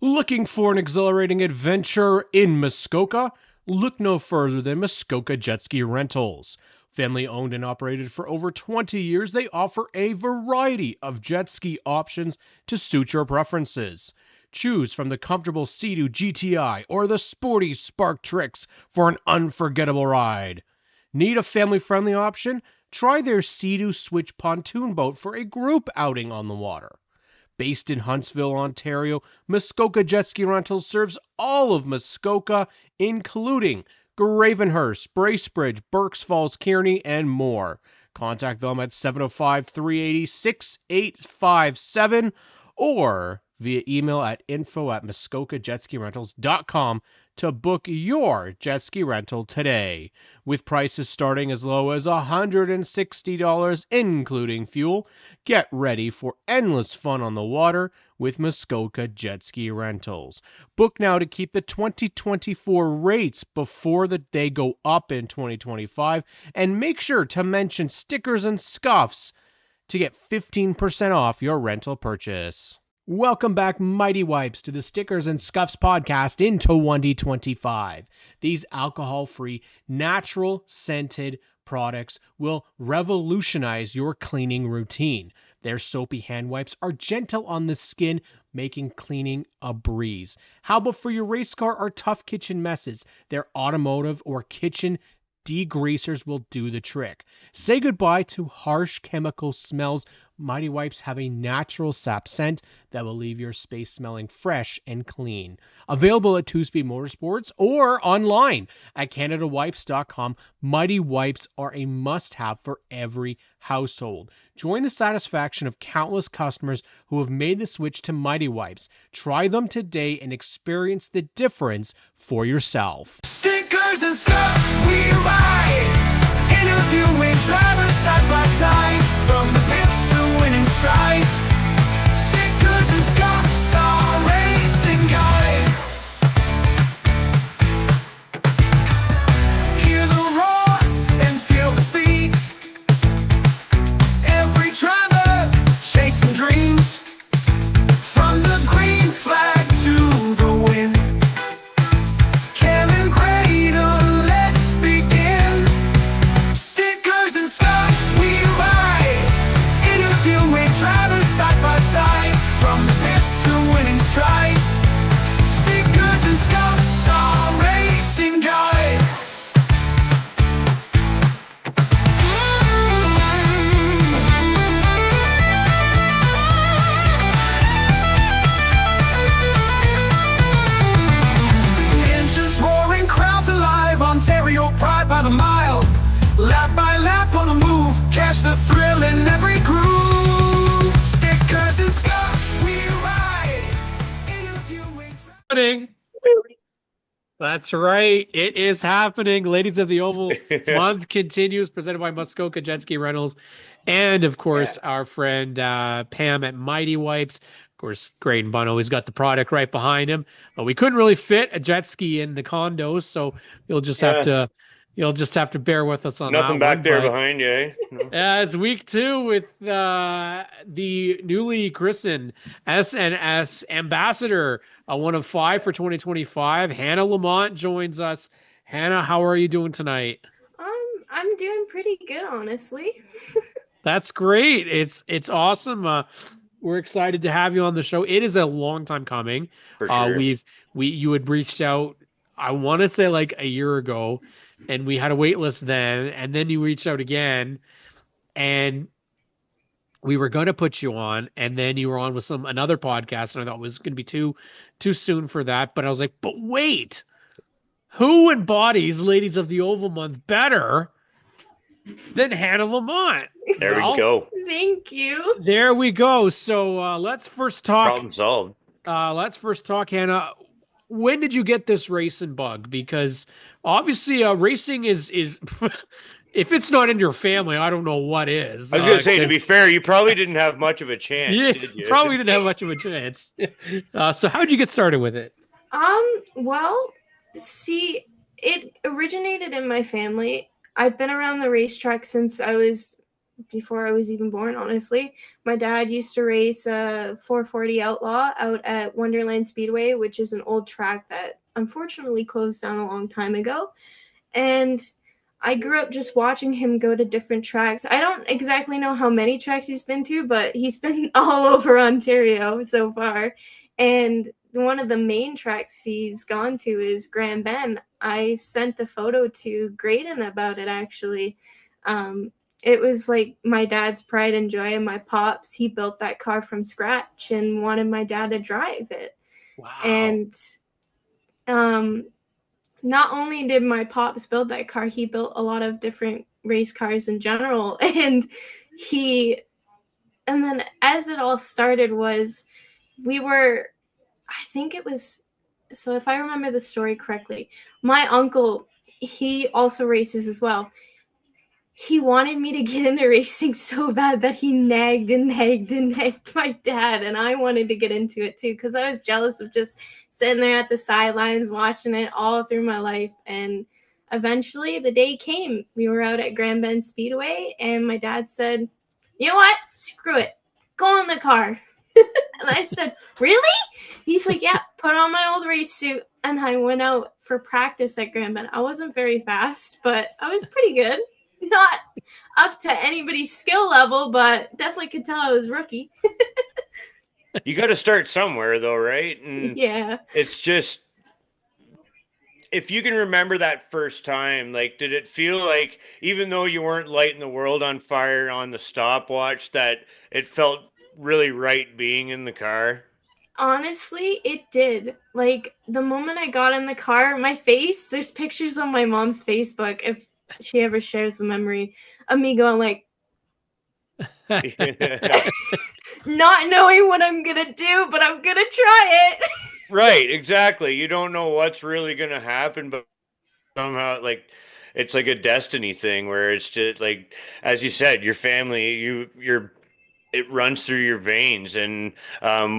Looking for an exhilarating adventure in Muskoka? Look no further than Muskoka Jet Ski Rentals. Family owned and operated for over 20 years, they offer a variety of jet ski options to suit your preferences. Choose from the comfortable Sea-Doo GTI or the sporty Spark Tricks for an unforgettable ride. Need a family-friendly option? Try their Sea-Doo Switch pontoon boat for a group outing on the water. Based in Huntsville, Ontario, Muskoka Jet Ski Rentals serves all of Muskoka, including Gravenhurst, Bracebridge, Berks Falls, Kearney, and more. Contact them at 705-380-6857 or via email at info@muskokajetskirentals.com to book your jet ski rental today. With prices starting as low as $160, including fuel, get ready for endless fun on the water with Muskoka Jet Ski Rentals. Book now to keep the 2024 rates before they go up in 2025, and make sure to mention Stickers and Scuffs to get 15% off your rental purchase. Welcome back, Mighty Wipes, to the Stickers and Scuffs podcast in 2025. These alcohol-free, natural-scented products will revolutionize your cleaning routine. Their soapy hand wipes are gentle on the skin, making cleaning a breeze. How about for your race car or tough kitchen messes? Their automotive or kitchen degreasers will do the trick. Say goodbye to harsh chemical smells. Mighty Wipes have a natural sap scent that will leave your space smelling fresh and clean. Available at Two Speed Motorsports or online at CanadaWipes.com. Mighty Wipes are a must-have for every household. Join the satisfaction of countless customers who have made the switch to Mighty Wipes. Try them today and experience the difference for yourself. Stickers and Scuffs, we ride. Interviewing drivers side by side, from the pits to winning strides. Stickers and Scuffs, our racing guide. Hear the roar and feel the speed. Every driver chasing dreams, from the green flag to the win. Kevin Cradle, let's begin. Stickers and Scuffs, we ride. Interviewing drivers side by side, from the pits to winning strides. Stickers and Scuffs, our racing guide. Engines roaring, crowds alive, Ontario pride by the mile. Lap by lap on the move, catch the thrill in every groove. Stickers and Scuffs, we ride. Interviewing Happening. That's right. It is happening. Ladies of the Oval month continues, presented by Muskoka Jet Ski Rentals. And, of course, our friend Pam at Mighty Wipes. Of course, Graydon Bunn always got the product right behind him. But we couldn't really fit a jet ski in the condos, so you'll just have to bear with us on Nothing that back one, there but- behind you, eh? No. It's week 2 with the newly christened SNS ambassador, one of 5 for 2025. Hana Lamont joins us. Hannah, how are you doing tonight? I'm doing pretty good, honestly. That's great. It's awesome. We're excited to have you on the show. It is a long time coming. For sure. You had reached out, I want to say like a year ago, and we had a wait list then, and then you reached out again, and we were going to put you on, and then you were on with another podcast, and I thought it was going to be too soon for that, but I was like, but wait, who embodies Ladies of the Oval Month better than Hana Lamont? There we go. Thank you. There we go. So let's first talk. Problem solved. Hannah. When did you get this racing bug? Because obviously, racing is if it's not in your family, I don't know what is. I was going to say, to be fair, you probably didn't have much of a chance, did you? Probably didn't have much of a chance. So how'd you get started with it? Well, see, it originated in my family. I've been around the racetrack since I was before I was even born, honestly. My dad used to race a 440 Outlaw out at Wonderland Speedway, which is an old track that unfortunately closed down a long time ago. And I grew up just watching him go to different tracks. I don't exactly know how many tracks he's been to, but he's been all over Ontario so far. And one of the main tracks he's gone to is Gran Ben. I sent a photo to Graydon about it, actually. It was like my dad's pride and joy, and my pops, he built that car from scratch and wanted my dad to drive it. Wow. And not only did my pops build that car, he built a lot of different race cars in general. And then as it all started was I think it was, so if I remember the story correctly, my uncle, he also races as well. He wanted me to get into racing so bad that he nagged my dad, and I wanted to get into it too because I was jealous of just sitting there at the sidelines watching it all through my life. And eventually the day came. We were out at Gran Ben Speedway, and my dad said, "You know what? Screw it. Go in the car." And I said, "Really?" He's like, "Yeah, put on my old race suit." And I went out for practice at Gran Ben. I wasn't very fast, but I was pretty good. Not up to anybody's skill level, but definitely could tell I was rookie. You got to start somewhere, though, right? And yeah. it's just, if you can remember that first time, like, did it feel like, even though you weren't lighting the world on fire on the stopwatch, that it felt really right being in the car? Honestly, it did. Like, the moment I got in the car, my face, there's pictures on my mom's Facebook, if she ever shares the memory, of me going like, not knowing what I'm gonna do, but I'm gonna try it. Right, exactly. You don't know what's really going to happen, but somehow, like, it's like a destiny thing where it's just like, as you said, your family, it runs through your veins. And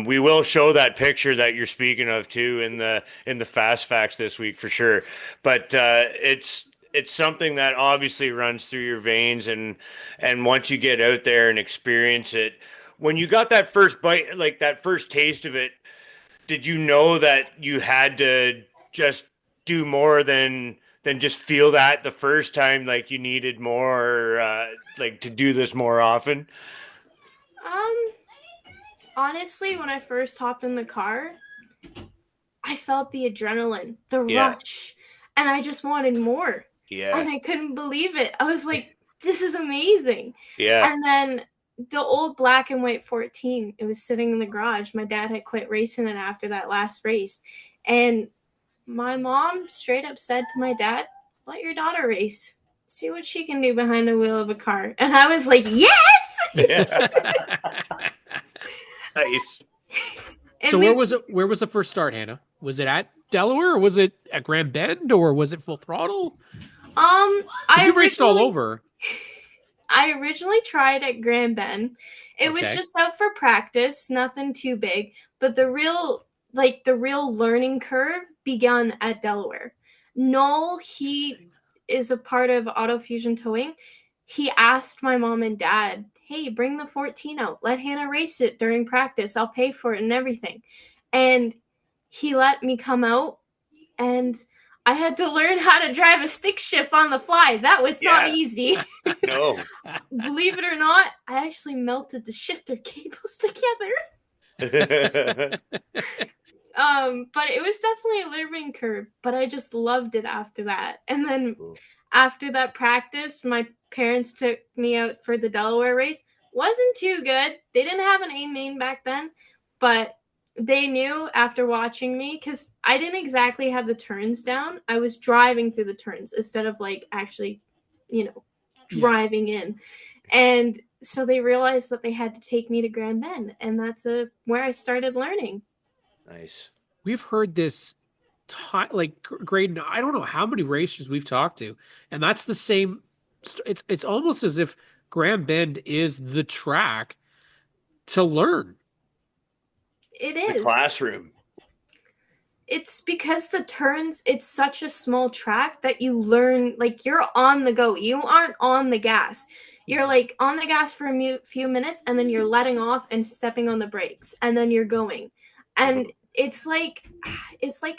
we will show that picture that you're speaking of too in the fast facts this week for sure. But it's something that obviously runs through your veins, and once you get out there and experience it, when you got that first bite, like that first taste of it, did you know that you had to just do more than just feel that the first time, like you needed more, like to do this more often? Honestly, when I first hopped in the car, I felt the adrenaline, the Yeah. rush, and I just wanted more. Yeah. And I couldn't believe it. I was like, this is amazing. Yeah. And then the old black and white 14, it was sitting in the garage. My dad had quit racing it after that last race. And my mom straight up said to my dad, "Let your daughter race. See what she can do behind the wheel of a car." And I was like, yes! Yeah. Nice. And So we- where was the first start, Hannah? Was it at Delaware, or was it at Gran Bend, or was it full throttle? You raced all over. I originally tried at Gran Ben. It was Okay. just out for practice, nothing too big. But the real learning curve began at Delaware. Noel, he is a part of Auto Fusion Towing. He asked my mom and dad, "Hey, bring the 14 out. Let Hannah race it during practice. I'll pay for it and everything." And he let me come out, and I had to learn how to drive a stick shift on the fly. That was not Yeah. easy. No. Believe it or not, I actually melted the shifter cables together. But it was definitely a learning curve, but I just loved it after that. And then after that practice, my parents took me out for the Delaware race. Wasn't too good. They didn't have an A main back then, but they knew after watching me, because I didn't exactly have the turns down. I was driving through the turns instead of like actually, driving in. And so they realized that they had to take me to Gran Ben, and that's where I started learning. Nice. We've heard this, like Graydon. I don't know how many racers we've talked to, and that's the same. It's almost as if Gran Bend is the track to learn. It The is. classroom. It's because the turns, it's such a small track that you learn, like, you're on the go. You aren't on the gas. You're like on the gas for a few minutes, and then you're letting off and stepping on the brakes, and then you're going. And it's like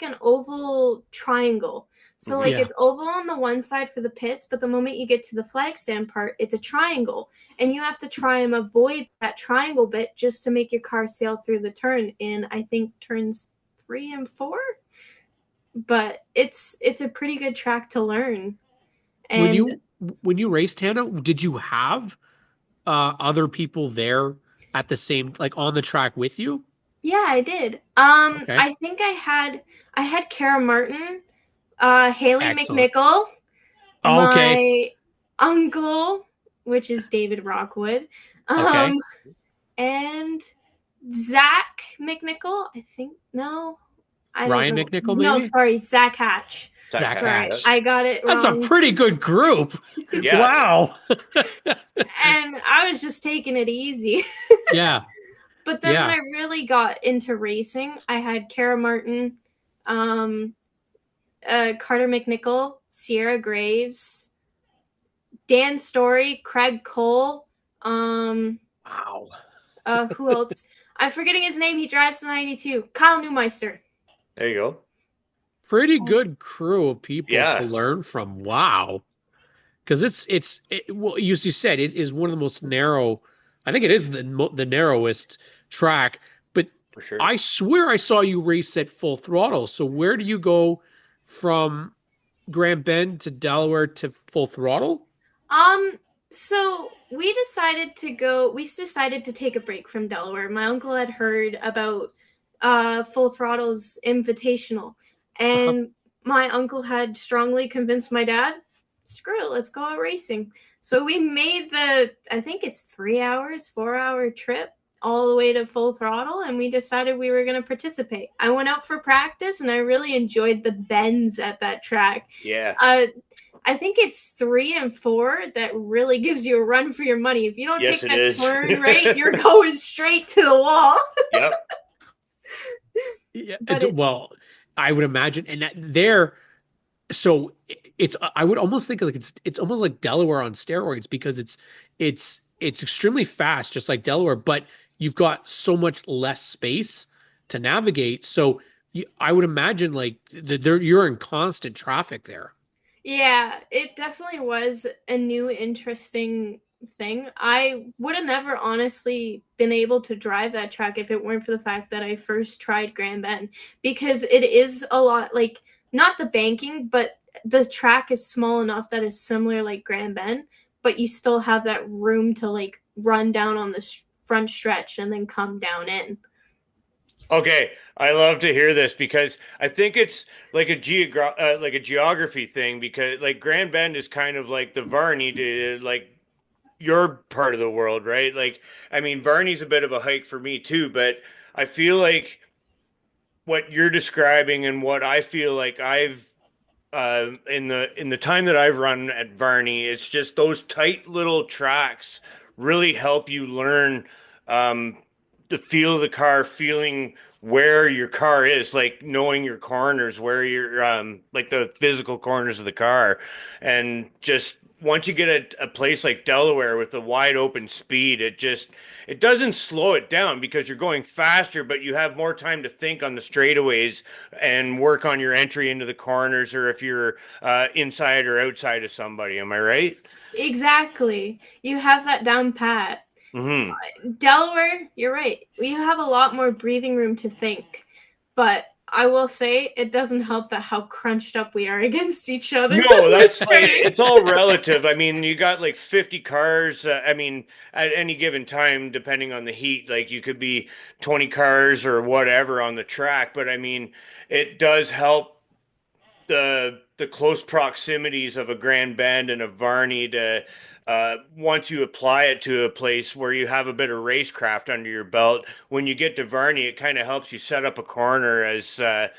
an oval triangle. So like Yeah. it's oval on the one side for the pits, but the moment you get to the flag stand part, it's a triangle. And you have to try and avoid that triangle bit just to make your car sail through the turn in, I think, turns 3 and 4. But it's a pretty good track to learn. When And you raced, Hannah, did you have other people there at the same, like on the track with you? yeah, I did. Okay. I think I had Kara Martin, Haley Excellent. McNichol, Okay. my uncle, which is David Rockwood, Okay. and Zach McNichol. I think no, I don't Ryan know. McNichol, No, maybe? sorry, Zach Hatch. Zach Sorry, Hatch. I got it That's a wrong. pretty good group. Yeah. Wow. And I was just taking it easy. Yeah. But then when Yeah. I really got into racing, I had Kara Martin, Carter McNichol, Sierra Graves, Dan Story, Craig Cole. Wow. Who else? I'm forgetting his name. He drives the 92. Kyle Newmeister. There you go. Pretty good crew of people to Yeah. learn from. Wow. Because well, you said it is one of the most narrow. I think it is the narrowest track. But For sure. I swear I saw you race at Full Throttle. So where do you go from Gran Bend to Delaware to Full Throttle? So we decided to take a break from Delaware. My uncle had heard about Full Throttle's Invitational, and my uncle had strongly convinced my dad, screw it, let's go out racing. So we made I think it's 4-hour trip all the way to Full Throttle, and we decided we were going to participate. I went out for practice, and I really enjoyed the bends at that track. Yeah. I think it's 3 and 4 that really gives you a run for your money. If you don't Yes, take it that is. turn right, you're going straight to the wall. Yep. Yeah. But Well, I would imagine, and so it's. I would almost think like it's almost like Delaware on steroids because it's extremely fast, just like Delaware, but you've got so much less space to navigate. So I would imagine like you're in constant traffic there. yeah, it definitely was a new, interesting thing. I would have never honestly been able to drive that track if it weren't for the fact that I first tried Gran Ben, because it is a lot like not the banking, but the track is small enough that it's similar like Gran Ben, but you still have that room to like run down on the front stretch and then come down in. Okay, I love to hear this because I think it's like a geography thing because like Gran Bend is kind of like the Varney to like your part of the world, right? Like, I mean, Varney's a bit of a hike for me too, but I feel like what you're describing and what I feel like I've in the time that I've run at Varney, it's just those tight little tracks really help you learn the feel of the car, feeling where your car is, like knowing your corners, where you're like the physical corners of the car, and just once you get a place like Delaware with the wide open speed, it doesn't slow it down because you're going faster, but you have more time to think on the straightaways and work on your entry into the corners, or if you're inside or outside of somebody. Am I right? Exactly. You have that down pat. Mm-hmm. Delaware, you're right. You have a lot more breathing room to think, but I will say it doesn't help that how crunched up we are against each other. No, that's like it's all relative. I mean, you got like 50 cars. I mean, at any given time, depending on the heat, like you could be 20 cars or whatever on the track. But I mean, it does help the close proximities of a Gran Bend and a Varney to once you apply it to a place where you have a bit of racecraft under your belt, when you get to Varney, it kind of helps you set up a corner as so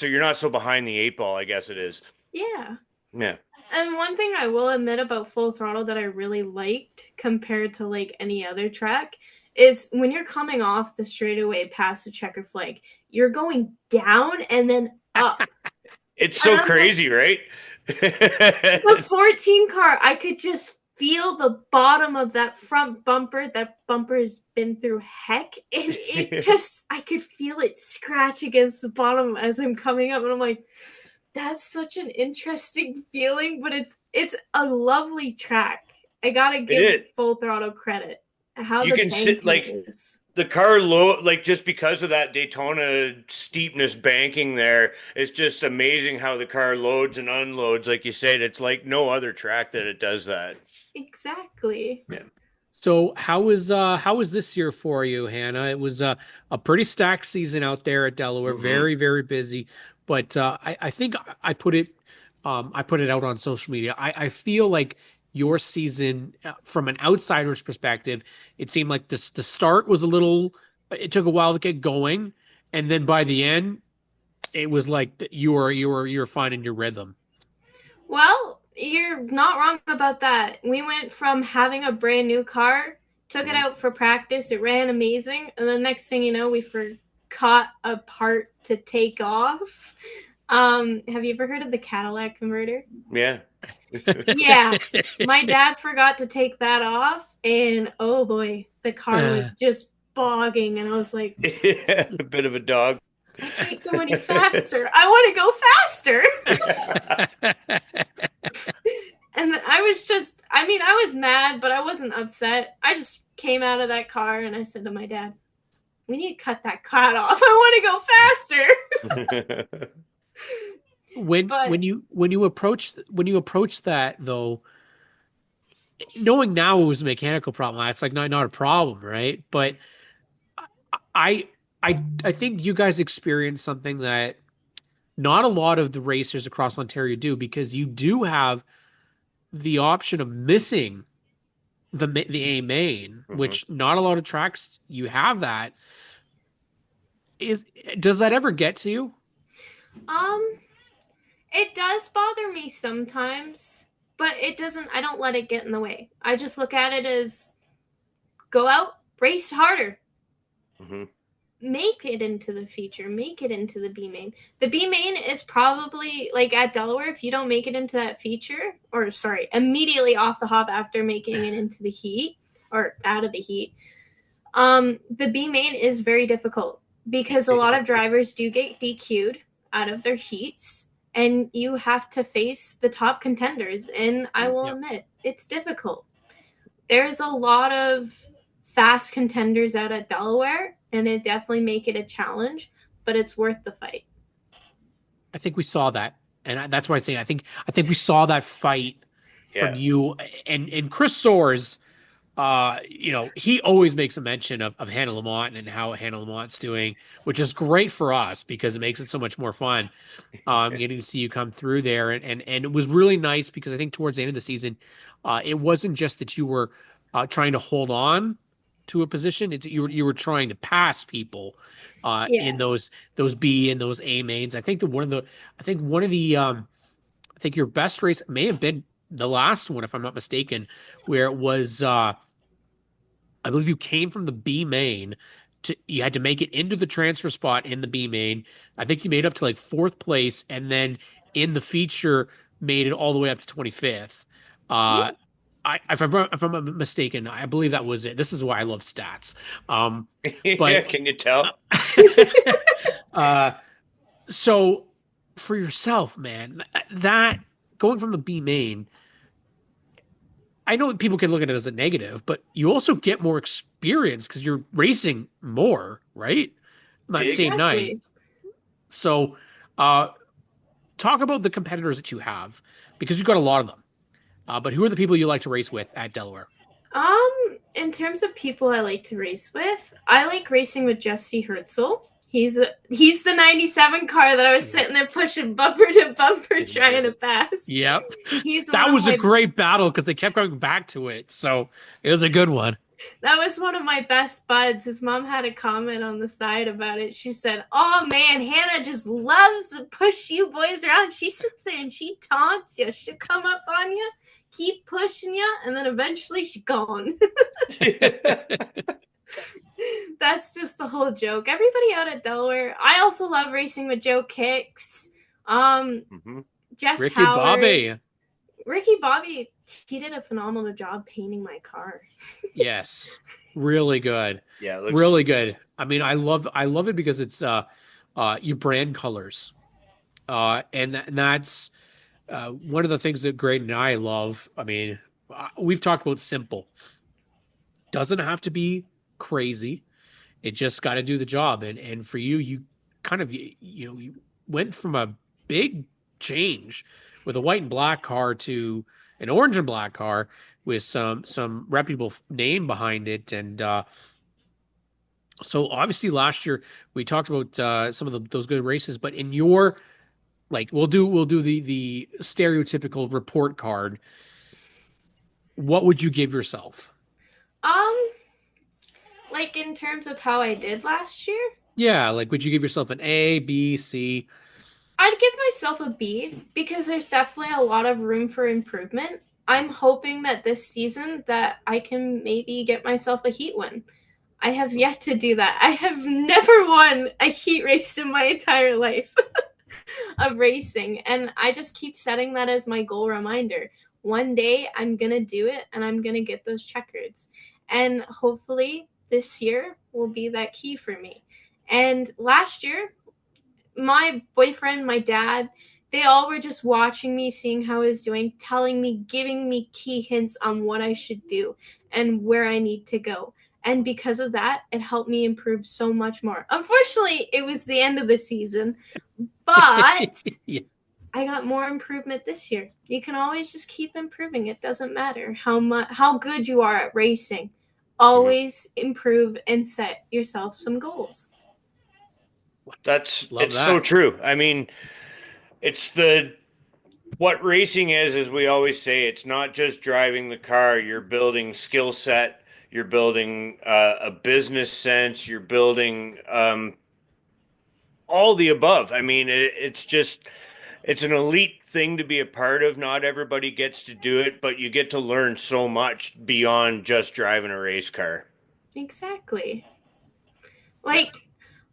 you're not so behind the eight ball, I guess it is. Yeah. Yeah. And one thing I will admit about Full Throttle that I really liked compared to like any other track is when you're coming off the straightaway past the checker flag, you're going down and then up. It's so crazy, right? The 14 car, I could just feel the bottom of that front bumper. That bumper has been through heck. And it just, I could feel it scratch against the bottom as I'm coming up. And I'm like, that's such an interesting feeling, but it's a lovely track. I gotta give Full Throttle credit. How you can sit like is. The car like just because of that Daytona steepness banking there, it's just amazing how the car loads and unloads. Like you said, it's like no other track that it does that. Exactly. Yeah. So how was this year for you, Hannah? It was a pretty stacked season out there at Delaware, very, very busy. But I think I put it out on social media. I feel like your season, from an outsider's perspective, it seemed like the start was it took a while to get going, and then by the end, it was like you were finding your rhythm. Well, you're not wrong about that. We went from having a brand new car, took it out for practice, it ran amazing, and the next thing you know, we forgot a part to take off. Have you ever heard of the Cadillac converter? Yeah. Yeah, my dad forgot to take that off, and oh boy, the car was just bogging, and I was like, yeah, a bit of a dog. I can't go any faster. I want to go faster. And I was mad, but I wasn't upset. I just came out of that car and I said to my dad, we need to cut that cut off. I want to go faster. When you approach that though, knowing now it was a mechanical problem, it's like not a problem, right? But I think you guys experienced something that not a lot of the racers across Ontario do, because you do have the option of missing the A main, which not a lot of tracks you have that. Does that ever get to you? It does bother me sometimes, but it doesn't. I don't let it get in the way. I just look at it as go out, race harder. Make it into the feature, make it into the B main. The B main is probably, like at Delaware, if you don't make it into that feature, or sorry, immediately off the hop after making it into the heat or out of the heat, the B main is very difficult because a lot of drivers do get DQ'd out of their heats, and you have to face the top contenders. And I will admit, it's difficult. There's a lot of fast contenders out at Delaware, and it definitely make it a challenge, but it's worth the fight. I think we saw that, and that's why I say I think we saw that fight from you and Chris Soares. He always makes a mention of Hana Lamont and how Hana Lamont's doing, which is great for us because it makes it so much more fun getting to see you come through there. And it was really nice because I think towards the end of the season, it wasn't just that you were trying to hold on to a position. You were trying to pass people in those B and those A mains. I think your best race may have been the last one, if I'm not mistaken, where it was I believe you came from the B main you had to make it into the transfer spot in the B main. I think you made up to like 4th place, and then in the feature made it all the way up to 25th. If I'm not mistaken, I believe that was it. This is why I love stats. But can you tell? So for yourself, man, that going from the B main, I know people can look at it as a negative, but you also get more experience because you're racing more, right? That same night. So talk about the competitors that you have, because you've got a lot of them. But who are the people you like to race with at Delaware? In terms of people I like to race with, I like racing with Jesse Hertzel. He's the 97 car that I was sitting there pushing bumper to bumper trying to pass. Yep. That was a great battle because they kept going back to it. So it was a good one. That was one of my best buds. His mom had a comment on the side about it. She said, "Oh man, Hannah just loves to push you boys around. She sits there and she taunts you. She'll come up on you, keep pushing you, and then eventually she's gone." That's just the whole joke. Everybody out at Delaware. I also love racing with Joe Kicks. Jess Ricky Howard. Bobby. Ricky Bobby, he did a phenomenal job painting my car. Yes. Really good. Yeah, it looks Really good. I mean, I love it because it's your brand colors. And that's one of the things that Graydon and I love. I mean, we've talked about simple. Doesn't have to be crazy. It just got to do the job. And for you, you kind of you went from a big change with a white and black car to an orange and black car with some reputable name behind it. And so obviously last year we talked about some of those good races, but in your like we'll do the stereotypical report card. What would you give yourself? Um, like in terms of how I did last year, Yeah, like would you give yourself an A, B, C? I'd give myself a B because there's definitely a lot of room for improvement. I'm hoping that this season that I can maybe get myself a heat win. I have yet to do that. I have never won a heat race in my entire life of racing, and I just keep setting that as my goal reminder. One day I'm going to do it and I'm going to get those checkers. And hopefully this year will be that key for me. And last year my boyfriend, my dad, they all were just watching me, seeing how I was doing, telling me, giving me key hints on what I should do and where I need to go. And because of that, it helped me improve so much more. Unfortunately, it was the end of the season, but Yeah. I got more improvement this year. You can always just keep improving. It doesn't matter how good you are at racing. Always improve and set yourself some goals. Love it's so that. true. I mean, it's the what racing is we always say, it's not just driving the car. You're building skill set, you're building a business sense, you're building all the above. I mean, it's just it's an elite thing to be a part of. Not everybody gets to do it, but you get to learn so much beyond just driving a race car. Exactly. Like,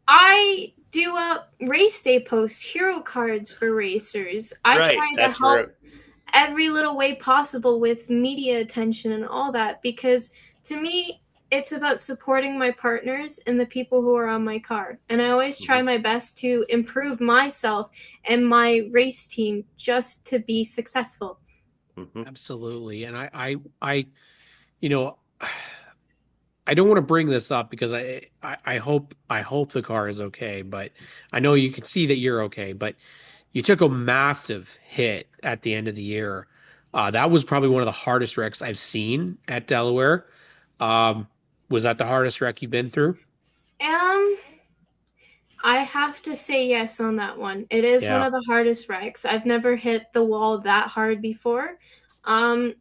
I do a race day post hero cards for racers. I Right, try to that's help where every little way possible with media attention and all that because to me, it's about supporting my partners and the people who are on my car. And I always try Mhm, my best to improve myself and my race team just to be successful. mhm. Absolutely. And I you know, I don't want to bring this up because I hope the car is okay, but I know you can see that you're okay, but you took a massive hit at the end of the year. That was probably one of the hardest wrecks I've seen at Delaware. Um, was that the hardest wreck you've been through? Um, I have to say yes on that one. It is one Yeah. of the hardest wrecks. I've never hit the wall that hard before. Um,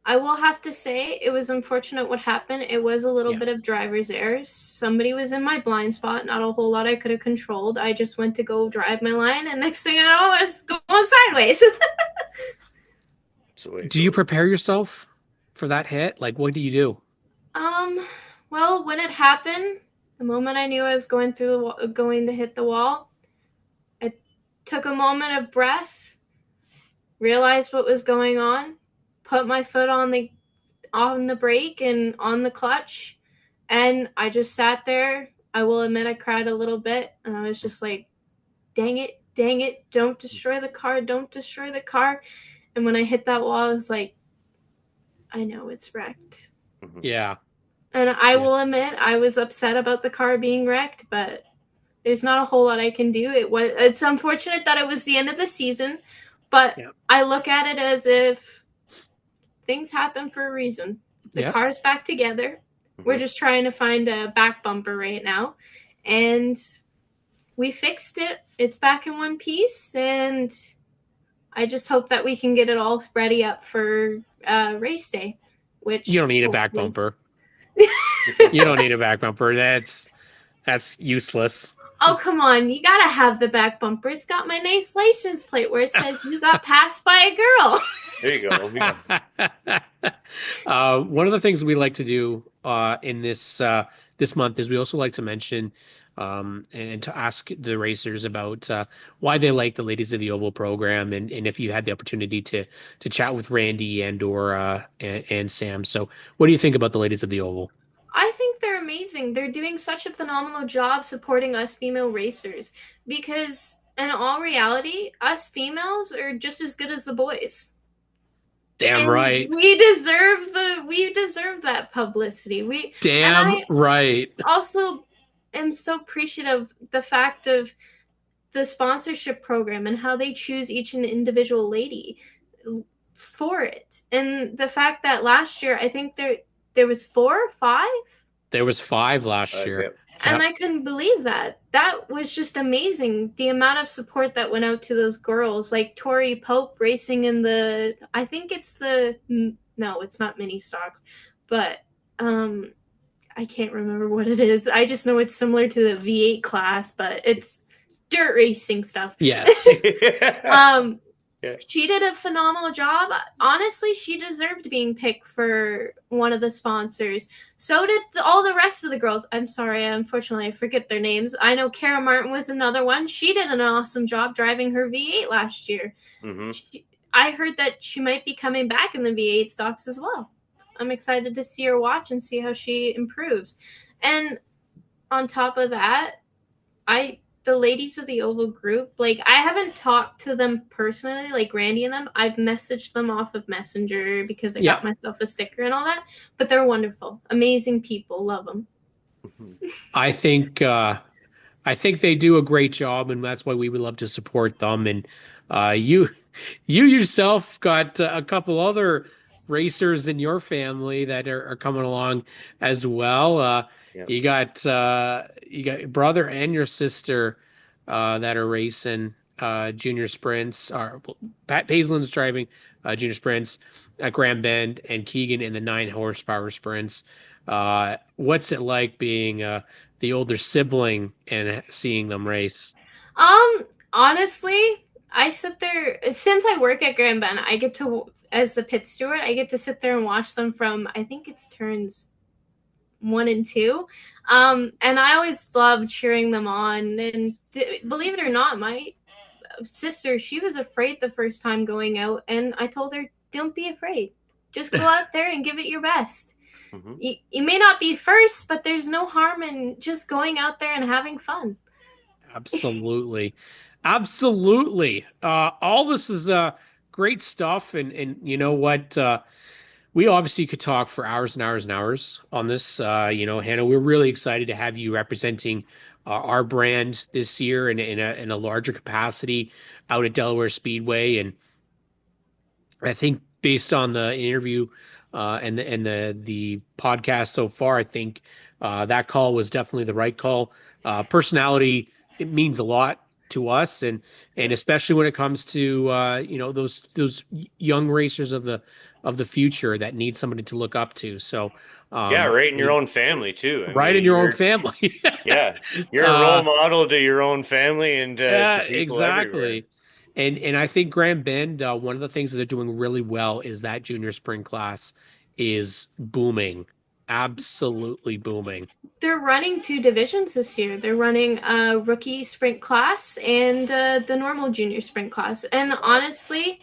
I will have to say it was unfortunate what happened. It was a little Yeah. bit of driver's error. Somebody was in my blind spot, not a whole lot I could have controlled. I just went to go drive my line, and next thing I know, I was going sideways. That's the way it Do you goes. prepare yourself for that hit? Like, what do you do? um, well, when it happened, the moment I knew I was going to hit the wall, I took a moment of breath, realized what was going on, put my foot on the brake and on the clutch, and I just sat there. I will admit I cried a little bit, and I was just like, dang it, don't destroy the car, don't destroy the car. And when I hit that wall, I was like, I know it's wrecked. Mhm. Yeah. And I Yeah. will admit I was upset about the car being wrecked, but there's not a whole lot I can do. It's unfortunate that it was the end of the season, but Yeah. I look at it as if things happen for a reason. The Yeah. car's back together. We're Mhm. just trying to find a back bumper right now. And we fixed it. It's back in one piece. And I just hope that we can get it all ready up for race day, You which don't need a back hopefully. bumper. You don't need a back bumper. That's useless. Oh, come on. You got to have the back bumper. It's got my nice license plate where it says you got passed by a girl. There you go. Yeah. One of the things we like to do in this month is we also like to mention and to ask the racers about why they like the Ladies of the Oval program, and if you had the opportunity to chat with Randy and Sam. So, what do you think about the Ladies of the Oval? I think they're amazing. They're doing such a phenomenal job supporting us female racers because, in all reality, us females are just as good as the boys. Damn And right. we deserve that publicity. And Damn I right. also am so appreciative of the fact of the sponsorship program and how they choose each and individual lady for it. And the fact that last year I think there was 4 or 5. There was 5 last year. Yep. And I couldn't believe that. That was just amazing. The amount of support that went out to those girls, like Tori Pope racing in I think it's no, it's not mini stocks, but I can't remember what it is. I just know it's similar to the V8 class, but it's dirt racing stuff. Yes. She did a phenomenal job. Honestly, she deserved being picked for one of the sponsors. So did all the rest of the girls. I'm sorry, unfortunately, I forget their names. I know Kara Martin was another one. She did an awesome job driving her V8 last year. I heard that she might be coming back in the V8 stocks as well. I'm excited to see her watch and see how she improves. And on top of that, the Ladies of the Oval group, like, I haven't talked to them personally, like Randy and them. I've messaged them off of Messenger because I got myself a sticker and all that. But they're wonderful, amazing people. Love them. I think they do a great job, and that's why we would love to support them. And you yourself got a couple other racers in your family that are coming along as well. You got your brother and your sister that are racing junior sprints. Pat Paislin's driving junior sprints at Gran Bend, and Keegan in the 9 horsepower sprints. What's it like being the older sibling and seeing them race? Honestly, I sit there since I work at Gran Ben. I get to, as the pit steward, I get to sit there and watch them from, I think it's turns 1 and 2. And I always love cheering them on. And believe it or not, my sister, she was afraid the first time going out, and I told her, don't be afraid. Just go out there and give it your best. You may not be first, but there's no harm in just going out there and having fun. Absolutely. All this is great stuff, and you know what? We obviously could talk for hours and hours and hours on this. Hannah, we're really excited to have you representing our brand this year in a larger capacity out at Delaware Speedway. And I think based on the interview and the podcast so far, I think that call was definitely the right call. Personality, it means a lot to us, and especially when it comes to those young racers of the future that need somebody to look up to. So right in your own family too. In your own family. Yeah, you're a role model to your own family and to people exactly. Everywhere. And I think Gran Bend, one of the things that they're doing really well is that junior sprint class is booming. Absolutely booming. They're running 2 divisions this year. They're running a rookie sprint class and the normal junior sprint class. And honestly,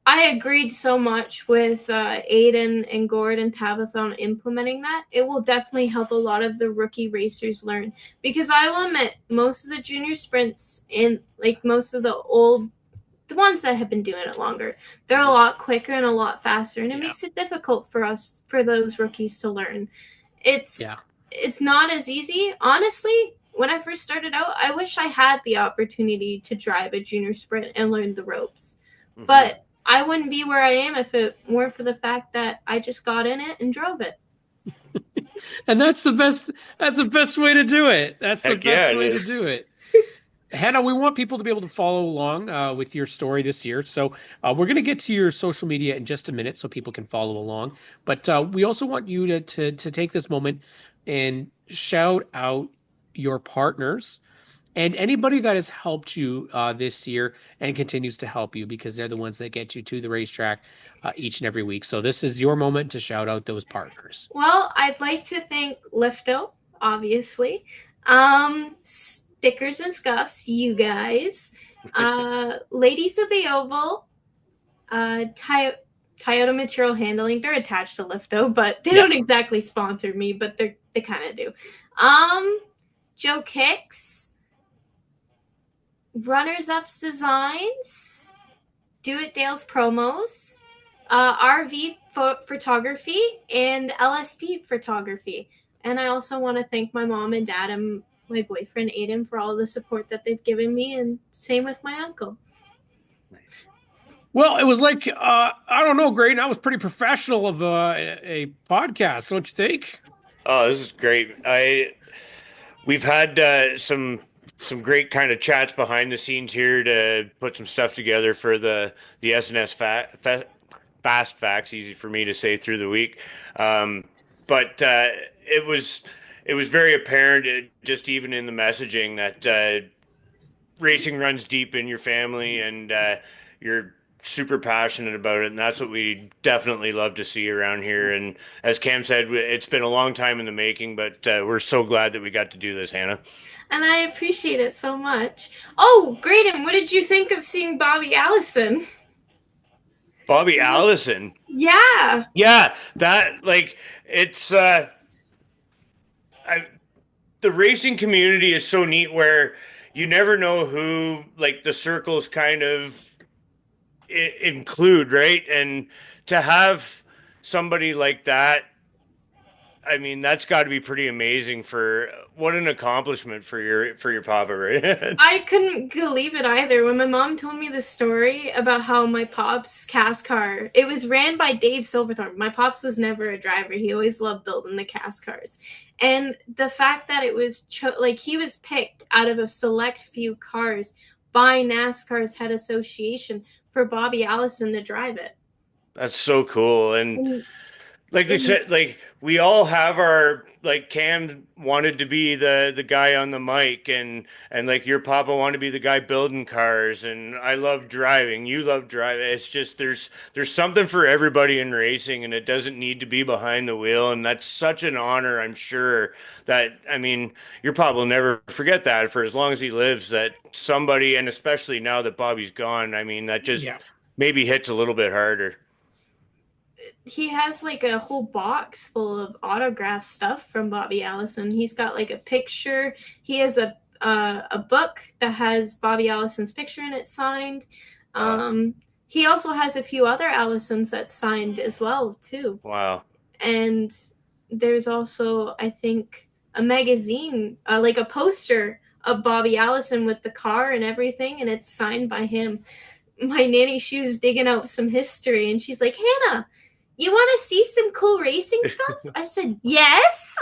I agreed so much with Aiden and Gord and Tabitha on implementing that. It will definitely help a lot of the rookie racers learn. Because I will admit, most of the junior sprints in, like, most of the ones that have been doing it longer, they're a lot quicker and a lot faster, and it makes it difficult for those rookies to learn. It's not as easy. Honestly, when I first started out, I wish I had the opportunity to drive a junior sprint and learn the ropes. But I wouldn't be where I am if it weren't for the fact that I just got in it and drove it. And that's the best way to do it. That's the best way to do it. Hannah, we want people to be able to follow along with your story this year. So we're going to get to your social media in just a minute so people can follow along. But we also want you to take this moment and shout out your partners and anybody that has helped you this year and continues to help you, because they're the ones that get you to the racetrack each and every week. So this is your moment to shout out those partners. Well, I'd like to thank Lifto, obviously. Stickers and scuffs, you guys. Ladies of the Oval, Toyota Material Handling. They're attached to Lifto, but they don't exactly sponsor me, but they kind of do. Joe Kicks, Runners Up's Designs, Do It Dale's Promos, RV Photography, and LSP Photography. And I also want to thank my mom and dad and my boyfriend Aiden for all the support that they've given me, and same with my uncle. Nice. Well, it was like, I don't know, Graydon, that was pretty professional of a podcast, don't you think? Oh, this is great. We've had some great kind of chats behind the scenes here to put some stuff together for the SNS Fast Facts, easy for me to say through the week. But it was very apparent, just even in the messaging, that racing runs deep in your family, and you're super passionate about it, and that's what we definitely love to see around here. And as Cam said, it's been a long time in the making, but we're so glad that we got to do this, Hannah. And I appreciate it so much. Oh, Graydon, what did you think of seeing Bobby Allison? Bobby Allison? Yeah. Yeah, that, like, it's the racing community is so neat, where you never know who, like, the circles kind of include, right? And to have somebody like that, I mean, that's got to be pretty amazing. For what an accomplishment for your papa, right? I couldn't believe it either. When my mom told me the story about how my pop's cast car, it was ran by Dave Silverthorne. My pops was never a driver. He always loved building the cast cars. And the fact that it was he was picked out of a select few cars by NASCAR's head association for Bobby Allison to drive it. That's so cool. And like we said, like, we all have our, like, Cam wanted to be the guy on the mic, and like your papa wanted to be the guy building cars, and I love driving. You love driving. It's just there's something for everybody in racing, and it doesn't need to be behind the wheel. And that's such an honor, I'm sure, that, I mean, your papa will never forget that for as long as he lives, that somebody, and especially now that Bobby's gone, I mean, that just maybe hits a little bit harder. He has like a whole box full of autograph stuff from Bobby Allison. He's got like a picture. He has a book that has Bobby Allison's picture in it signed. He also has a few other Allisons that's signed as well too. Wow. And there's also, I think, a magazine, like a poster of Bobby Allison with the car and everything, and it's signed by him. My nanny, she was digging out some history, and she's like, Hannah, you want to see some cool racing stuff? I said, yes.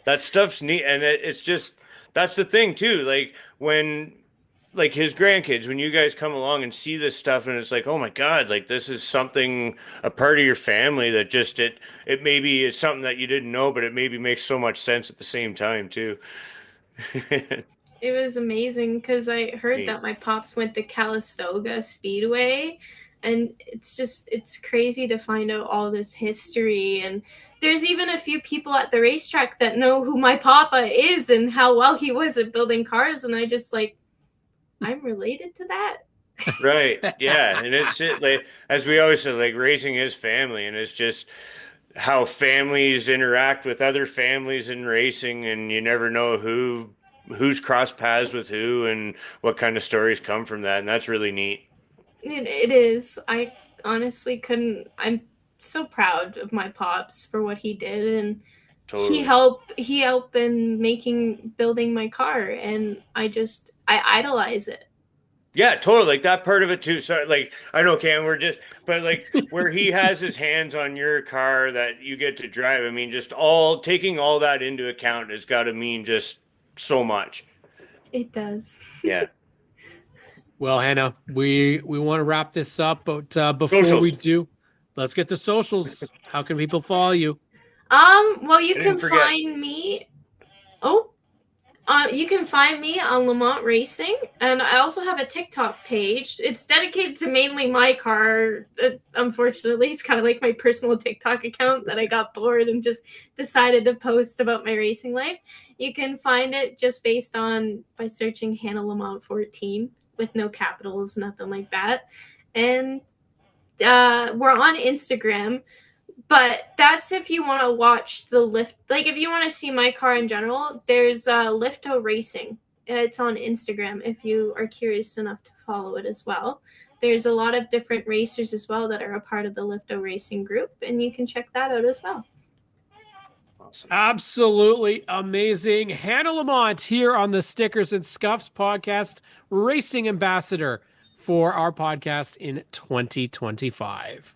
That stuff's neat. And it's just, that's the thing too. Like, when, like, his grandkids, when you guys come along and see this stuff, and it's like, oh my God, like, this is something, a part of your family that just, it maybe is something that you didn't know, but it maybe makes so much sense at the same time too. It was amazing, because I heard that my pops went to Calistoga Speedway, and it's crazy to find out all this history. And there's even a few people at the racetrack that know who my papa is and how well he was at building cars, and I just, like, I'm related to that. Right. Yeah. And it's just, like, as we always say, like, racing is family, and it's just how families interact with other families in racing, and you never know who's crossed paths with who and what kind of stories come from that. And that's really neat. It is. I honestly couldn't. I'm so proud of my pops for what he did, and Totally. he helped in building my car, and I idolize it. Yeah, totally. Like, that part of it too. So, like, I know, Cam, but like, where he has his hands on your car that you get to drive, I mean, just taking all that into account has got to mean just so much. It does. Yeah. Well, Hannah, we want to wrap this up, but before Socials. we do, let's get the socials. How can people follow you? Well, you can forget. find me. Oh, You can find me on Lamont Racing, and I also have a TikTok page. It's dedicated to mainly my car. Unfortunately, it's kind of like my personal TikTok account that I got bored and just decided to post about my racing life. You can find it just by searching Hana Lamont 14 with no capitals, nothing like that. And we're on Instagram. But that's if you want to watch the lift. Like, if you want to see my car in general, there's Lifto Racing. It's on Instagram if you are curious enough to follow it as well. There's a lot of different racers as well that are a part of the Lifto Racing group, and you can check that out as well. Awesome. Absolutely amazing. Hana Lamont here on the Stickers and Scuffs podcast, racing ambassador for our podcast in 2025.